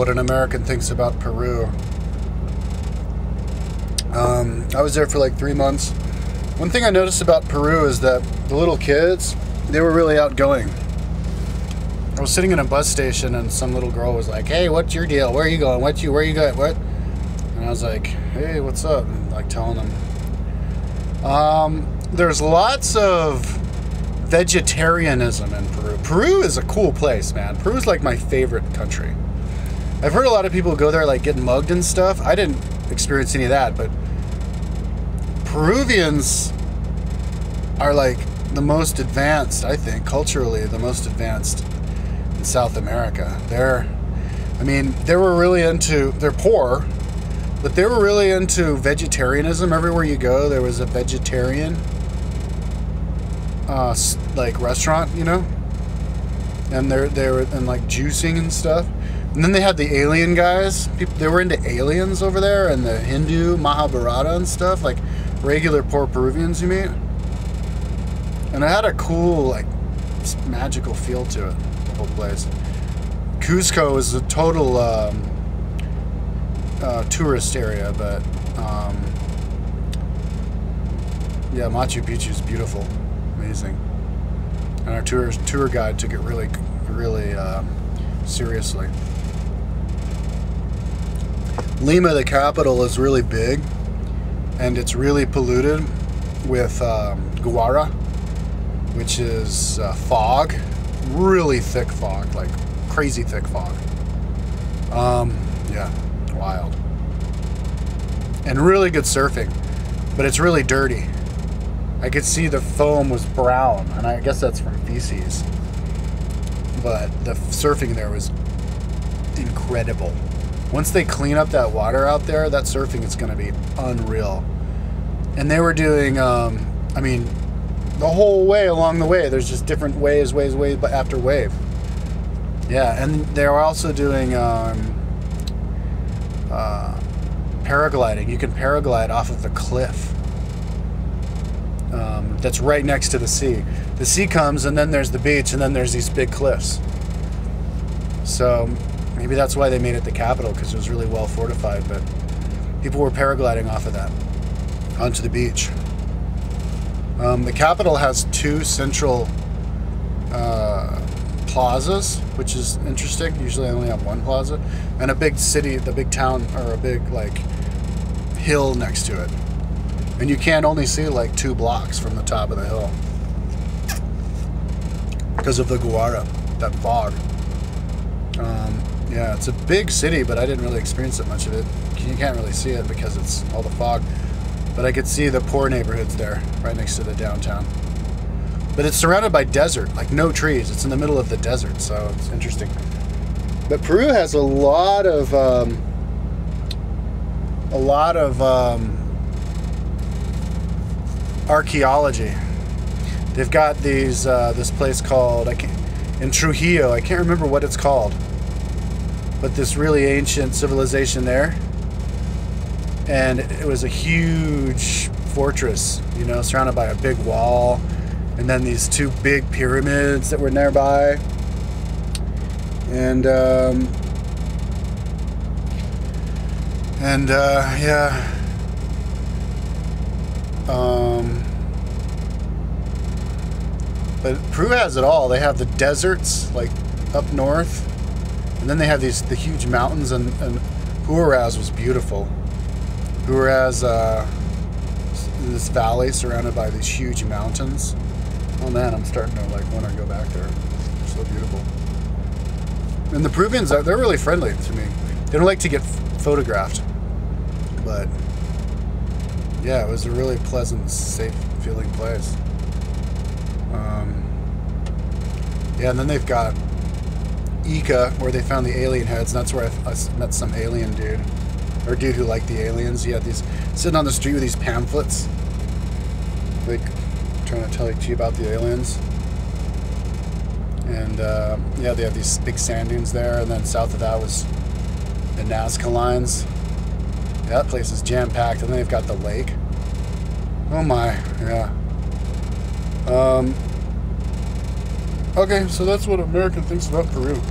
what an American thinks about Peru. I was there for like 3 months. One thing I noticed about Peru is that the little kids, they were really outgoing. I was sitting in a bus station and some little girl was like, "Hey, what's your deal? Where are you going? Where are you going? What?" And I was like, "Hey, what's up?" And like telling them. There's lots of vegetarianism in Peru. Peru is a cool place, man. Peru is like my favorite country. I've heard a lot of people go there like getting mugged and stuff. I didn't experience any of that, but Peruvians are like the most advanced, I think, culturally, the most advanced in South America. They're poor, but they were really into vegetarianism. Everywhere you go, there was a vegetarian like restaurant, you know, and they were and like juicing and stuff. And then they had the alien guys. They were into aliens over there and the Hindu Mahabharata and stuff, like regular poor Peruvians you meet. And it had a cool, like, magical feel to it, the whole place. Cusco is a total tourist area, but yeah, Machu Picchu is beautiful, amazing. And our tour guide took it really seriously. Lima, the capital, is really big, and it's really polluted with guara, which is fog, really thick fog, like crazy thick fog. Yeah, wild. And really good surfing, but it's really dirty. I could see the foam was brown, and I guess that's from feces. But the surfing there was incredible. Once they clean up that water out there, that surfing is going to be unreal. And they were doing, I mean, the whole way along the way, there's just different waves after wave. Yeah, and they were also doing paragliding. You can paraglide off of the cliff that's right next to the sea. The sea comes, and then there's the beach, and then there's these big cliffs. So maybe that's why they made it the capital, because it was really well fortified. But people were paragliding off of that onto the beach. The capital has 2 central plazas, which is interesting. Usually I only have 1 plaza, and a big city, the big town, or a big like hill next to it. And you can only see like 2 blocks from the top of the hill because of the guara, that fog. Yeah, it's a big city, but I didn't really experience that much of it. You can't really see it because it's all the fog. But I could see the poor neighborhoods there, right next to the downtown. But it's surrounded by desert, like no trees. It's in the middle of the desert, so it's interesting. But Peru has a lot of archaeology. They've got these this place called in Trujillo. I can't remember what it's called, but this really ancient civilization there. And it was a huge fortress, you know, surrounded by a big wall, and then these 2 big pyramids that were nearby. And yeah. But Peru has it all. They have the deserts, like up north, and then they have the huge mountains, and Huaraz was beautiful. Huaraz, this valley surrounded by these huge mountains. Oh man, I'm starting to like want to go back there. They're so beautiful. And the Peruvians, they're really friendly to me. They don't like to get photographed, but yeah, it was a really pleasant, safe feeling place. Yeah, and then they've got Ica, where they found the alien heads, and that's where I met some alien dude. Or dude who liked the aliens. He had these, sitting on the street with these pamphlets, like trying to tell you about the aliens. And yeah, they have these big sand dunes there, and then south of that was the Nazca lines. Yeah, that place is jam-packed, and then they've got the lake. Oh my, yeah. Okay, so that's what America thinks about Peru.